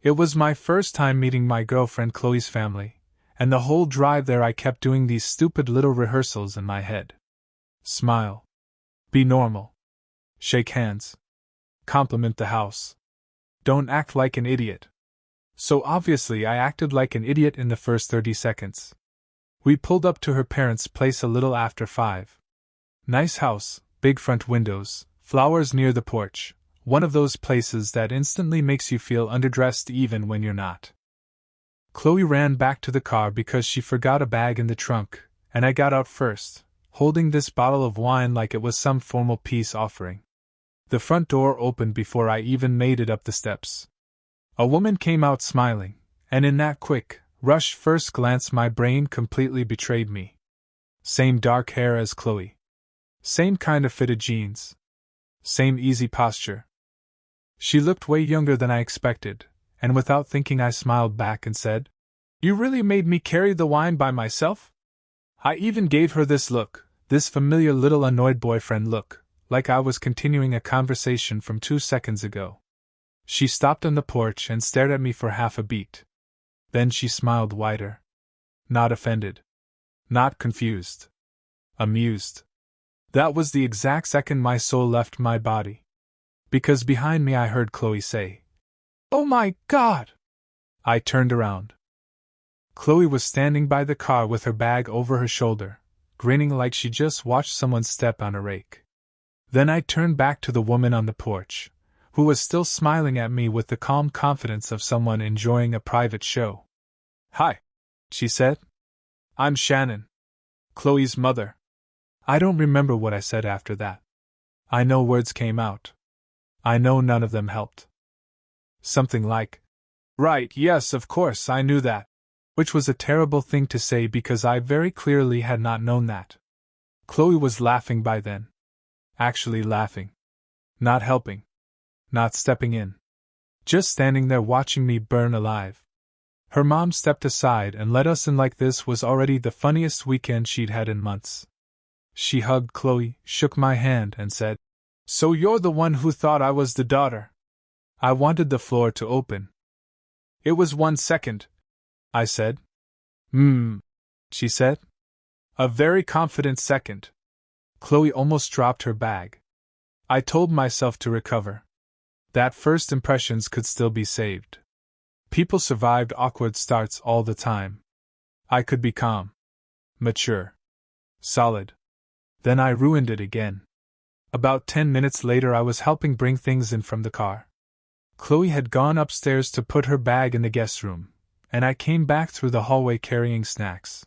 It was my first time meeting my girlfriend Chloe's family, and the whole drive there I kept doing these stupid little rehearsals in my head. Smile. Be normal. Shake hands. Compliment the house. Don't act like an idiot. So obviously I acted like an idiot in the first 30 seconds. We pulled up to her parents' place a little after 5. Nice house, big front windows, flowers near the porch, one of those places that instantly makes you feel underdressed even when you're not. Chloe ran back to the car because she forgot a bag in the trunk, and I got out first, holding this bottle of wine like it was some formal peace offering. The front door opened before I even made it up the steps. A woman came out smiling, and in that quick, rush first glance my brain completely betrayed me. Same dark hair as Chloe. Same kind of fitted jeans. Same easy posture. She looked way younger than I expected, and without thinking I smiled back and said, "You really made me carry the wine by myself?" I even gave her this look, this familiar little annoyed boyfriend look, like I was continuing a conversation from 2 seconds ago. She stopped on the porch and stared at me for half a beat. Then she smiled wider. Not offended. Not confused. Amused. That was the exact second my soul left my body. Because behind me I heard Chloe say, "Oh my God!" I turned around. Chloe was standing by the car with her bag over her shoulder, grinning like she just watched someone step on a rake. Then I turned back to the woman on the porch, who was still smiling at me with the calm confidence of someone enjoying a private show. "Hi," she said. "I'm Shannon. Chloe's mother." I don't remember what I said after that. I know words came out. I know none of them helped. Something like, "Right, yes, of course, I knew that," which was a terrible thing to say because I very clearly had not known that. Chloe was laughing by then. Actually laughing. Not helping. Not stepping in. Just standing there watching me burn alive. Her mom stepped aside and let us in like this was already the funniest weekend she'd had in months. She hugged Chloe, shook my hand, and said, "So you're the one who thought I was the daughter?" I wanted the floor to open. "It was 1 second," I said. She said. "A very confident second." Chloe almost dropped her bag. I told myself to recover. That first impressions could still be saved. People survived awkward starts all the time. I could be calm. Mature. Solid. Then I ruined it again. About 10 minutes later I was helping bring things in from the car. Chloe had gone upstairs to put her bag in the guest room, and I came back through the hallway carrying snacks.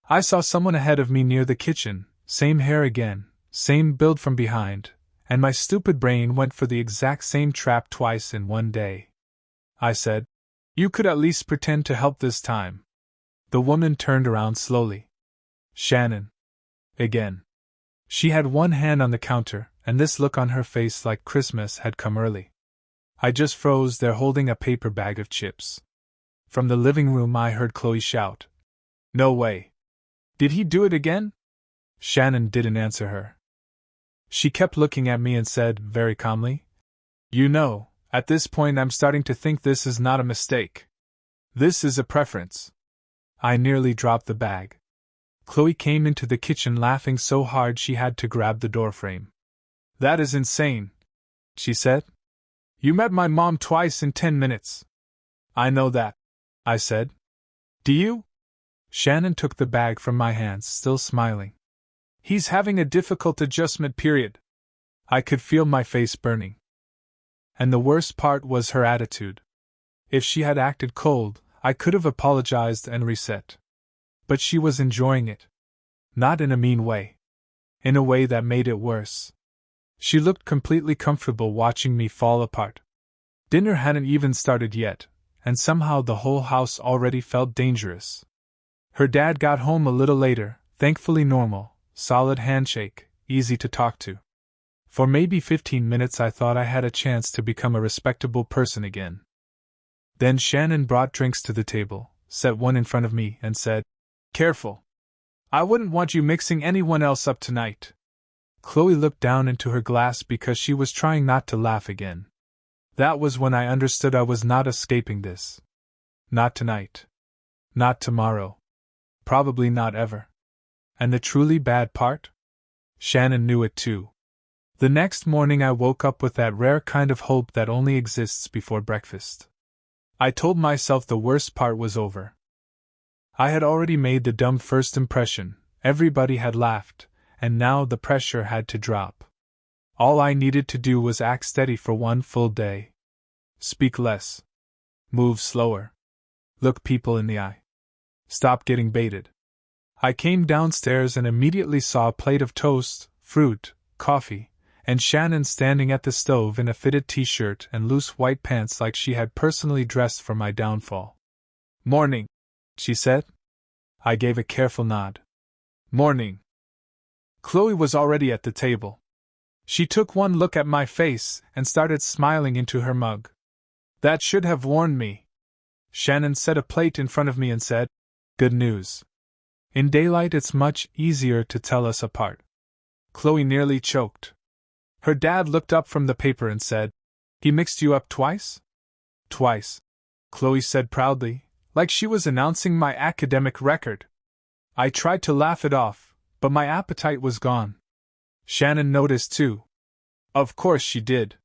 I saw someone ahead of me near the kitchen, same hair again, same build from behind, and my stupid brain went for the exact same trap twice in one day. I said, "You could at least pretend to help this time." The woman turned around slowly. "Shannon." Again. She had one hand on the counter, and this look on her face like Christmas had come early. I just froze there holding a paper bag of chips. From the living room I heard Chloe shout, "No way! Did he do it again?" Shannon didn't answer her. She kept looking at me and said, very calmly, "You know, at this point I'm starting to think this is not a mistake. This is a preference." I nearly dropped the bag. Chloe came into the kitchen laughing so hard she had to grab the doorframe. "That is insane," she said. "You met my mom twice in 10 minutes. "I know that," I said. "Do you?" Shannon took the bag from my hands, still smiling. "He's having a difficult adjustment period." I could feel my face burning. And the worst part was her attitude. If she had acted cold, I could have apologized and reset. But she was enjoying it. Not in a mean way. In a way that made it worse. She looked completely comfortable watching me fall apart. Dinner hadn't even started yet, and somehow the whole house already felt dangerous. Her dad got home a little later, thankfully normal, solid handshake, easy to talk to. For maybe 15 minutes I thought I had a chance to become a respectable person again. Then Shannon brought drinks to the table, set one in front of me, and said, "Careful. I wouldn't want you mixing anyone else up tonight." Chloe looked down into her glass because she was trying not to laugh again. That was when I understood I was not escaping this. Not tonight. Not tomorrow. Probably not ever. And the truly bad part? Shannon knew it too. The next morning I woke up with that rare kind of hope that only exists before breakfast. I told myself the worst part was over. I had already made the dumb first impression, everybody had laughed, and now the pressure had to drop. All I needed to do was act steady for one full day. Speak less. Move slower. Look people in the eye. Stop getting baited. I came downstairs and immediately saw a plate of toast, fruit, coffee, and Shannon standing at the stove in a fitted t-shirt and loose white pants like she had personally dressed for my downfall. "Morning," she said. I gave a careful nod. "Morning." Chloe was already at the table. She took one look at my face and started smiling into her mug. "That should have warned me." Shannon set a plate in front of me and said, "Good news. In daylight it's much easier to tell us apart." Chloe nearly choked. Her dad looked up from the paper and said, "He mixed you up twice?" "Twice," Chloe said proudly, like she was announcing my academic record. I tried to laugh it off, but my appetite was gone. Shannon noticed too. Of course she did.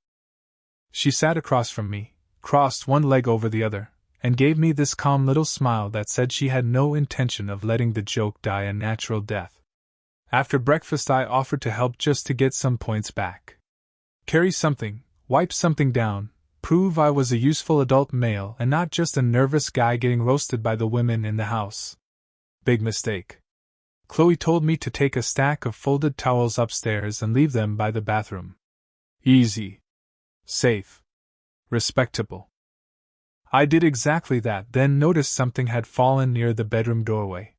She sat across from me, crossed one leg over the other, and gave me this calm little smile that said she had no intention of letting the joke die a natural death. After breakfast I offered to help just to get some points back. Carry something, wipe something down, prove I was a useful adult male and not just a nervous guy getting roasted by the women in the house. Big mistake. Chloe told me to take a stack of folded towels upstairs and leave them by the bathroom. Easy. Safe. Respectable. I did exactly that, then noticed something had fallen near the bedroom doorway.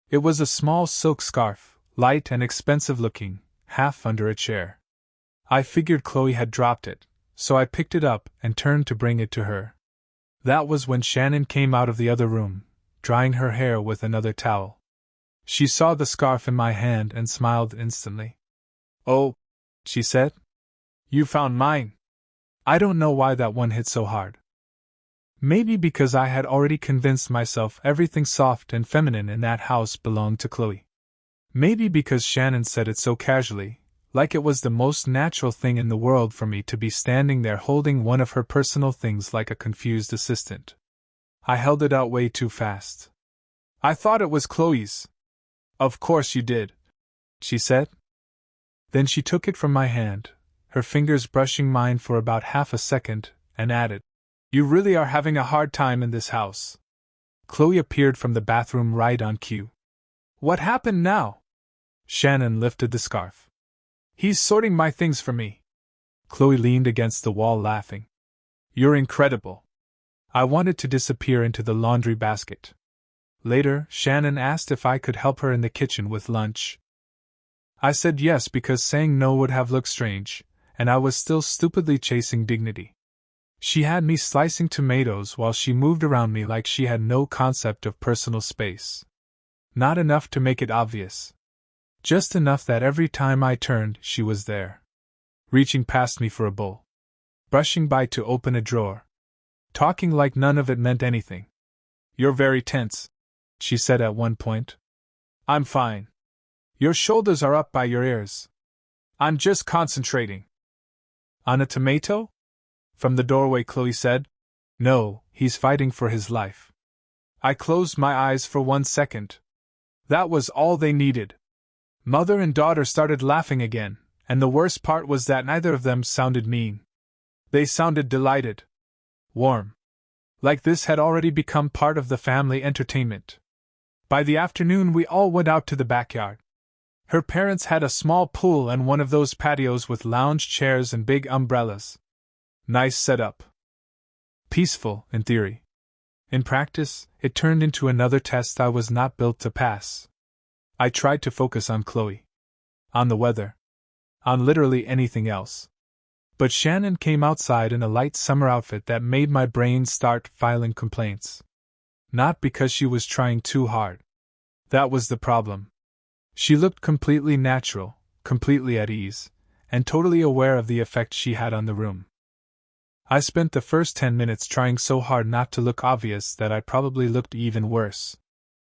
It was a small silk scarf, light and expensive looking, half under a chair. I figured Chloe had dropped it, so I picked it up and turned to bring it to her. That was when Shannon came out of the other room, drying her hair with another towel. She saw the scarf in my hand and smiled instantly. "Oh," she said. "You found mine." I don't know why that one hit so hard. Maybe because I had already convinced myself everything soft and feminine in that house belonged to Chloe. Maybe because Shannon said it so casually, like it was the most natural thing in the world for me to be standing there holding one of her personal things like a confused assistant. I held it out way too fast. "I thought it was Chloe's." "Of course you did," she said. Then she took it from my hand, her fingers brushing mine for about half a second, and added, "You really are having a hard time in this house." Chloe appeared from the bathroom right on cue. "What happened now?" Shannon lifted the scarf. "He's sorting my things for me." Chloe leaned against the wall laughing. "You're incredible." I wanted to disappear into the laundry basket. Later, Shannon asked if I could help her in the kitchen with lunch. I said yes because saying no would have looked strange, and I was still stupidly chasing dignity. She had me slicing tomatoes while she moved around me like she had no concept of personal space. Not enough to make it obvious. Just enough that every time I turned, she was there. Reaching past me for a bowl. Brushing by to open a drawer. Talking like none of it meant anything. "You're very tense," she said at one point. "I'm fine. Your shoulders are up by your ears." "I'm just concentrating." "On a tomato?" From the doorway Chloe said. "No, he's fighting for his life." I closed my eyes for 1 second. That was all they needed. Mother and daughter started laughing again, and the worst part was that neither of them sounded mean. They sounded delighted. Warm. Like this had already become part of the family entertainment. By the afternoon we all went out to the backyard. Her parents had a small pool and one of those patios with lounge chairs and big umbrellas. Nice setup. Peaceful, in theory. In practice, it turned into another test I was not built to pass. I tried to focus on Chloe. On the weather. On literally anything else. But Shannon came outside in a light summer outfit that made my brain start filing complaints. Not because she was trying too hard. That was the problem. She looked completely natural, completely at ease, and totally aware of the effect she had on the room. I spent the first 10 minutes trying so hard not to look obvious that I probably looked even worse.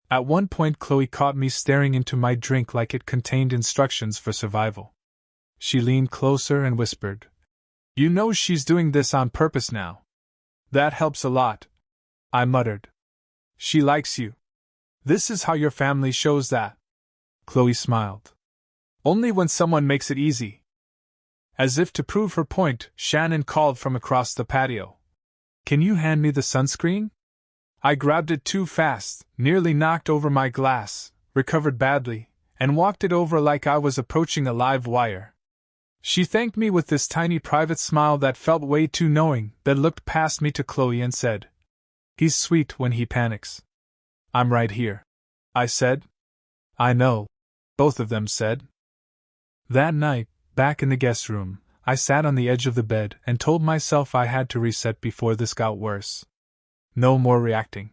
At one point, Chloe caught me staring into my drink like it contained instructions for survival. She leaned closer and whispered, "You know she's doing this on purpose now." "That helps a lot," I muttered. "She likes you. This is how your family shows that." Chloe smiled. "Only when someone makes it easy." As if to prove her point, Shannon called from across the patio, "Can you hand me the sunscreen?" I grabbed it too fast, nearly knocked over my glass, recovered badly, and walked it over like I was approaching a live wire. She thanked me with this tiny private smile that felt way too knowing, then looked past me to Chloe and said, "He's sweet when he panics." "I'm right here," I said. "I know," both of them said. That night, back in the guest room, I sat on the edge of the bed and told myself I had to reset before this got worse. No more reacting.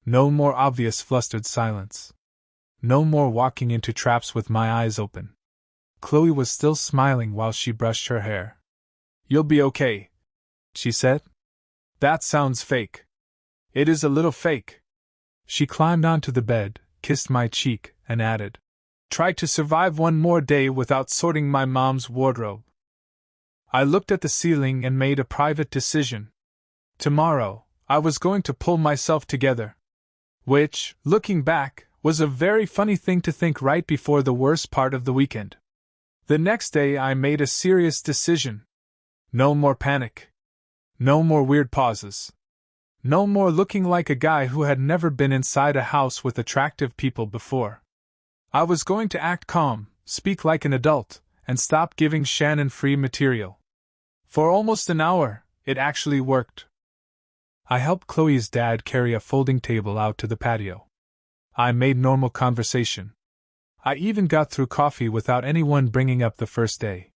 No more obvious flustered silence. No more walking into traps with my eyes open. Chloe was still smiling while she brushed her hair. "You'll be okay," she said. "That sounds fake." "It is a little fake." She climbed onto the bed, kissed my cheek, and added, "Try to survive one more day without sorting my mom's wardrobe." I looked at the ceiling and made a private decision. Tomorrow, I was going to pull myself together. Which, looking back, was a very funny thing to think right before the worst part of the weekend. The next day I made a serious decision. No more panic. No more weird pauses. No more looking like a guy who had never been inside a house with attractive people before. I was going to act calm, speak like an adult, and stop giving Shannon free material. For almost an hour, it actually worked. I helped Chloe's dad carry a folding table out to the patio. I made normal conversation. I even got through coffee without anyone bringing up the first day.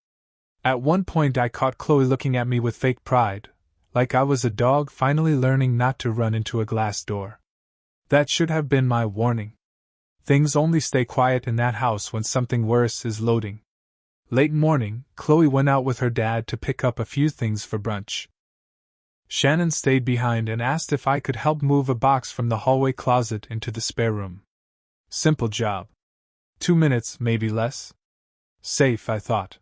At one point I caught Chloe looking at me with fake pride, like I was a dog finally learning not to run into a glass door. That should have been my warning. Things only stay quiet in that house when something worse is loading. Late morning, Chloe went out with her dad to pick up a few things for brunch. Shannon stayed behind and asked if I could help move a box from the hallway closet into the spare room. Simple job. 2 minutes, maybe less. Safe, I thought.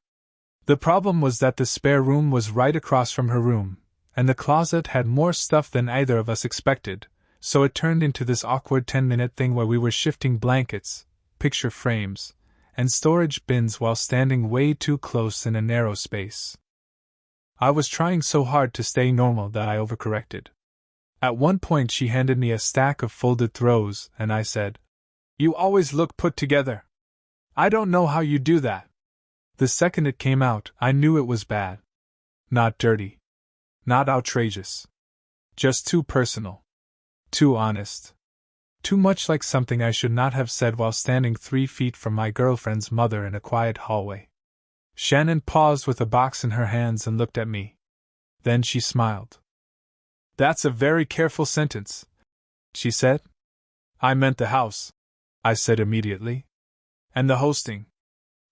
The problem was that the spare room was right across from her room, and the closet had more stuff than either of us expected, so it turned into this awkward 10-minute thing where we were shifting blankets, picture frames, and storage bins while standing way too close in a narrow space. I was trying so hard to stay normal that I overcorrected. At one point she handed me a stack of folded throws, and I said, "You always look put together. I don't know how you do that." The second it came out, I knew it was bad. Not dirty. Not outrageous. Just too personal. Too honest. Too much like something I should not have said while standing 3 feet from my girlfriend's mother in a quiet hallway. Shannon paused with a box in her hands and looked at me. Then she smiled. "That's a very careful sentence," she said. "I meant the house," I said immediately. "And the hosting.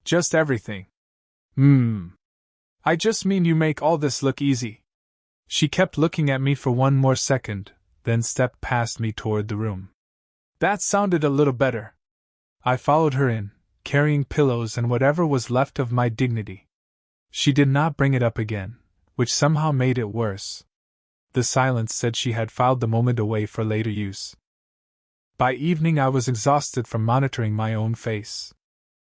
Just everything." "I just mean you make all this look easy." She kept looking at me for one more second, then stepped past me toward the room. That sounded a little better. I followed her in, carrying pillows and whatever was left of my dignity. She did not bring it up again, which somehow made it worse. The silence said she had filed the moment away for later use. By evening I was exhausted from monitoring my own face.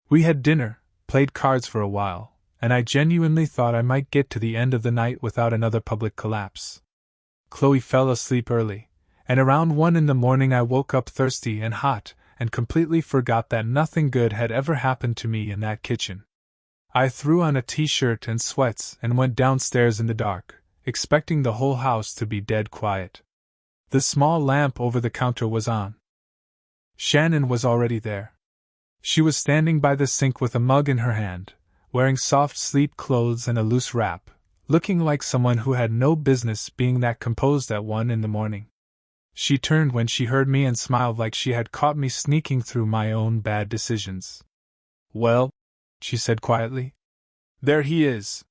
We had dinner, played cards for a while, and I genuinely thought I might get to the end of the night without another public collapse. Chloe fell asleep early, and around 1 in the morning I woke up thirsty and hot, and completely forgot that nothing good had ever happened to me in that kitchen. I threw on a t-shirt and sweats and went downstairs in the dark, expecting the whole house to be dead quiet. The small lamp over the counter was on. Shannon was already there. She was standing by the sink with a mug in her hand, wearing soft sleep clothes and a loose wrap, looking like someone who had no business being that composed at 1 in the morning. She turned when she heard me and smiled like she had caught me sneaking through my own bad decisions. "Well," she said quietly. "There he is.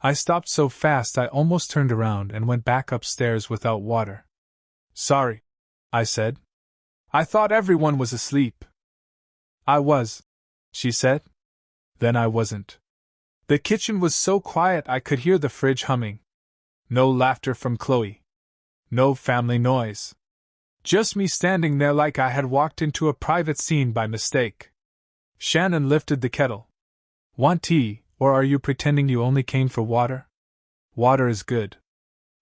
I stopped so fast I almost turned around and went back upstairs without water. Sorry, I said. I thought everyone was asleep. I was, she said. Then I wasn't. The kitchen was so quiet I could hear the fridge humming. No laughter from Chloe. No family noise. Just me standing there like I had walked into a private scene by mistake. Shannon lifted the kettle. Want tea, or are you pretending you only came for water? Water is good.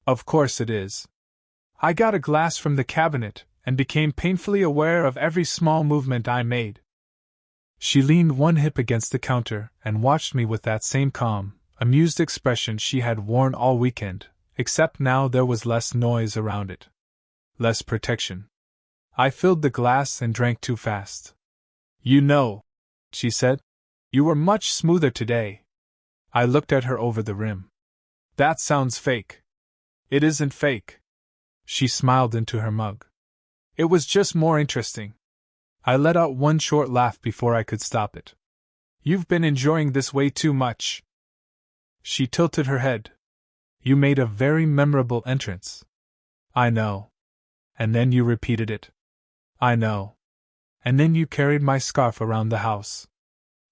Of course it is. I got a glass from the cabinet and became painfully aware of every small movement I made. She leaned one hip against the counter and watched me with that same calm, amused expression she had worn all weekend, except now there was less noise around it. Less protection. I filled the glass and drank too fast. You know, she said, you were much smoother today. I looked at her over the rim. That sounds fake. It isn't fake. She smiled into her mug. It was just more interesting. I let out one short laugh before I could stop it. You've been enjoying this way too much. She tilted her head. You made a very memorable entrance. I know. And then you repeated it. I know. And then you carried my scarf around the house.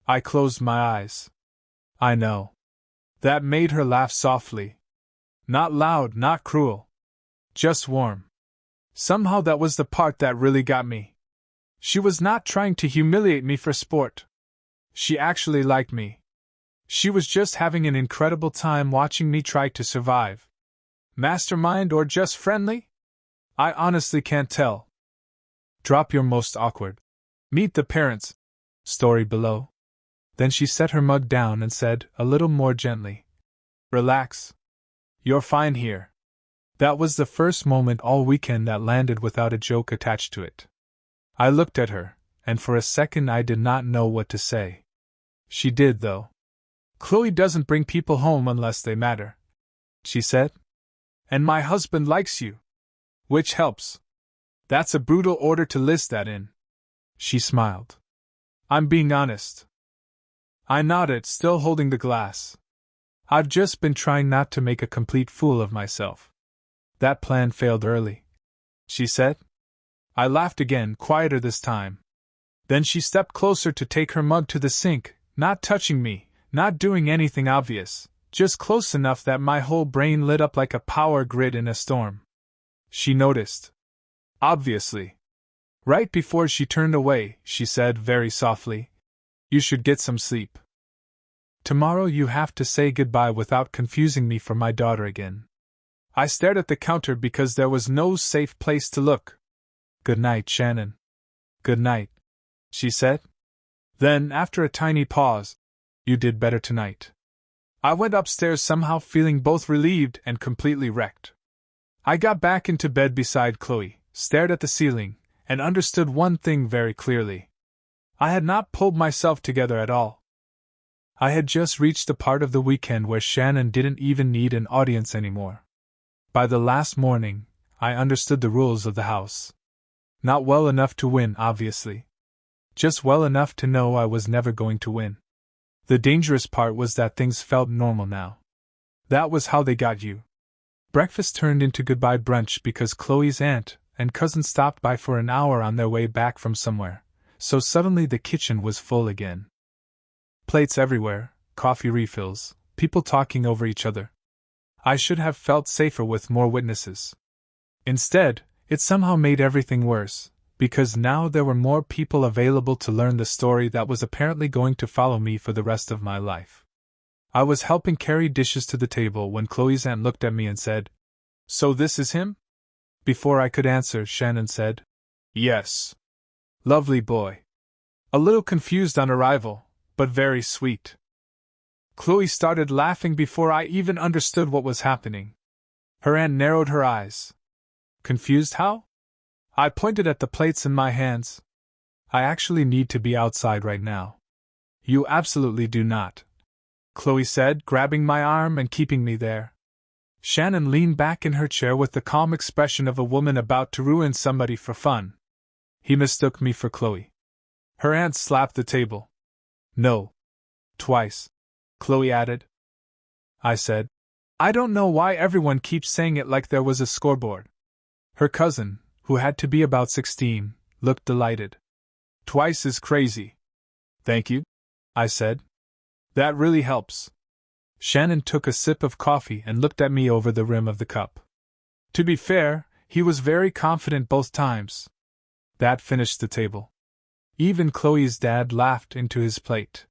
I closed my eyes. I know. That made her laugh softly. Not loud, not cruel. Just warm. Somehow that was the part that really got me. She was not trying to humiliate me for sport. She actually liked me. She was just having an incredible time watching me try to survive. Mastermind or just friendly? I honestly can't tell. Drop your most awkward. Meet the parents. Story below. Then she set her mug down and said, a little more gently, relax. You're fine here. That was the first moment all weekend that landed without a joke attached to it. I looked at her, and for a second I did not know what to say. She did, though. Chloe doesn't bring people home unless they matter, she said. And my husband likes you. Which helps. That's a brutal order to list that in. She smiled. I'm being honest. I nodded, still holding the glass. I've just been trying not to make a complete fool of myself. That plan failed early, she said. I laughed again, quieter this time. Then she stepped closer to take her mug to the sink, not touching me, not doing anything obvious, just close enough that my whole brain lit up like a power grid in a storm. She noticed. Obviously. Right before she turned away, she said very softly, you should get some sleep. Tomorrow you have to say goodbye without confusing me for my daughter again. I stared at the counter because there was no safe place to look. Good night, Shannon. Good night, she said. Then, after a tiny pause, you did better tonight. I went upstairs somehow feeling both relieved and completely wrecked. I got back into bed beside Chloe, stared at the ceiling, and understood one thing very clearly. I had not pulled myself together at all. I had just reached the part of the weekend where Shannon didn't even need an audience anymore. By the last morning, I understood the rules of the house. Not well enough to win, obviously. Just well enough to know I was never going to win. The dangerous part was that things felt normal now. That was how they got you. Breakfast turned into goodbye brunch because Chloe's aunt and cousin stopped by for an hour on their way back from somewhere, so suddenly the kitchen was full again. Plates everywhere, coffee refills, people talking over each other. I should have felt safer with more witnesses. Instead, it somehow made everything worse, because now there were more people available to learn the story that was apparently going to follow me for the rest of my life. I was helping carry dishes to the table when Chloe's aunt looked at me and said, "So this is him?" Before I could answer, Shannon said, "Yes. Lovely boy. A little confused on arrival, but very sweet." Chloe started laughing before I even understood what was happening. Her aunt narrowed her eyes. Confused how? I pointed at the plates in my hands. I actually need to be outside right now. You absolutely do not, Chloe said, grabbing my arm and keeping me there. Shannon leaned back in her chair with the calm expression of a woman about to ruin somebody for fun. He mistook me for Chloe. Her aunt slapped the table. No. Twice, Chloe added. I said. I don't know why everyone keeps saying it like there was a scoreboard. Her cousin, who had to be about 16, looked delighted. Twice as crazy. Thank you, I said. That really helps. Shannon took a sip of coffee and looked at me over the rim of the cup. To be fair, he was very confident both times. That finished the table. Even Chloe's dad laughed into his plate.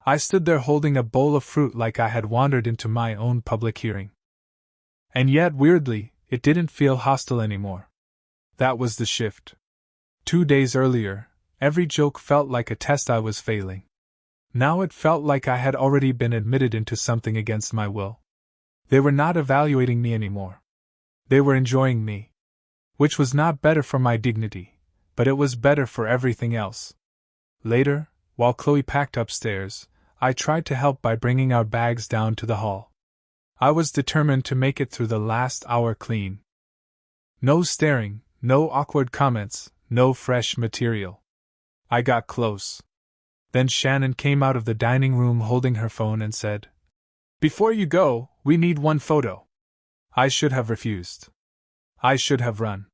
I stood there holding a bowl of fruit like I had wandered into my own public hearing. And yet, weirdly, it didn't feel hostile anymore. That was the shift. 2 days earlier, every joke felt like a test I was failing. Now it felt like I had already been admitted into something against my will. They were not evaluating me anymore. They were enjoying me. Which was not better for my dignity, but it was better for everything else. Later, while Chloe packed upstairs, I tried to help by bringing our bags down to the hall. I was determined to make it through the last hour clean. No staring, no awkward comments, no fresh material. I got close. Then Shannon came out of the dining room holding her phone and said, "Before you go, we need one photo." I should have refused. I should have run.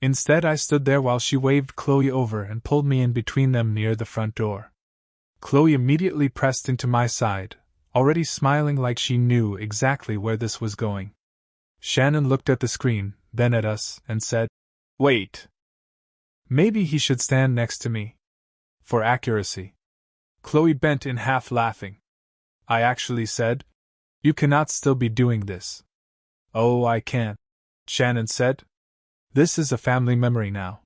Instead, I stood there while she waved Chloe over and pulled me in between them near the front door. Chloe immediately pressed into my side, already smiling like she knew exactly where this was going. Shannon looked at the screen, then at us, and said, "Wait. Maybe he should stand next to me. For accuracy." Chloe bent in, half laughing. I actually said, "You cannot still be doing this." "Oh, I can't," Shannon said. "This is a family memory now."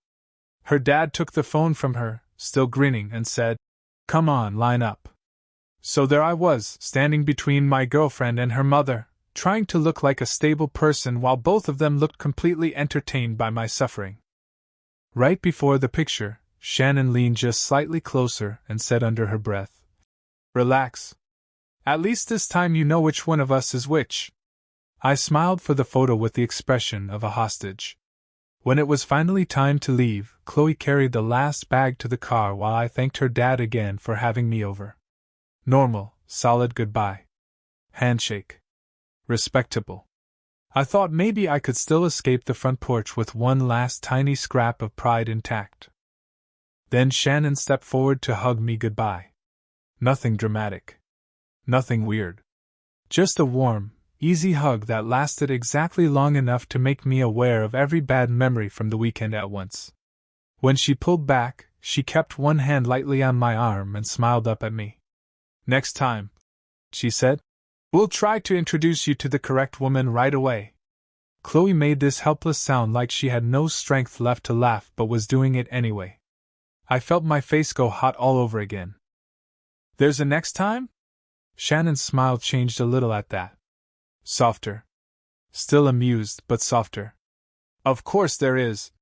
Her dad took the phone from her, still grinning, and said, "Come on, line up." So there I was, standing between my girlfriend and her mother, trying to look like a stable person while both of them looked completely entertained by my suffering. Right before the picture, Shannon leaned just slightly closer and said under her breath, "Relax. At least this time you know which one of us is which." I smiled for the photo with the expression of a hostage. When it was finally time to leave, Chloe carried the last bag to the car while I thanked her dad again for having me over. Normal, solid goodbye. Handshake. Respectable. I thought maybe I could still escape the front porch with one last tiny scrap of pride intact. Then Shannon stepped forward to hug me goodbye. Nothing dramatic. Nothing weird. Just a warm, easy hug that lasted exactly long enough to make me aware of every bad memory from the weekend at once. When she pulled back, she kept one hand lightly on my arm and smiled up at me. "Next time," she said, "we'll try to introduce you to the correct woman right away." Chloe made this helpless sound like she had no strength left to laugh but was doing it anyway. I felt my face go hot all over again. "There's a next time?" Shannon's smile changed a little at that. Softer. Still amused, but softer. "Of course there is,"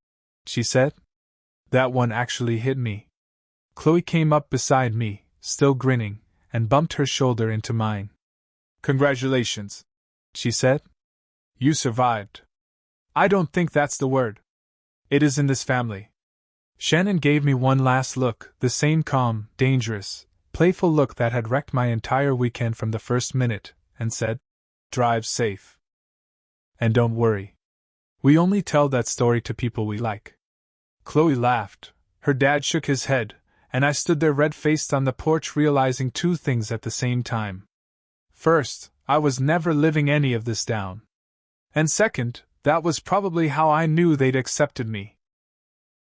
she said. That one actually hit me. Chloe came up beside me, still grinning, and bumped her shoulder into mine. "Congratulations," she said. "You survived. I don't think that's the word. It is in this family." Shannon gave me one last look, the same calm, dangerous, playful look that had wrecked my entire weekend from the first minute, and said, "Drive safe. And don't worry. We only tell that story to people we like." Chloe laughed, her dad shook his head, and I stood there red-faced on the porch realizing two things at the same time. First, I was never living any of this down. And second, that was probably how I knew they'd accepted me.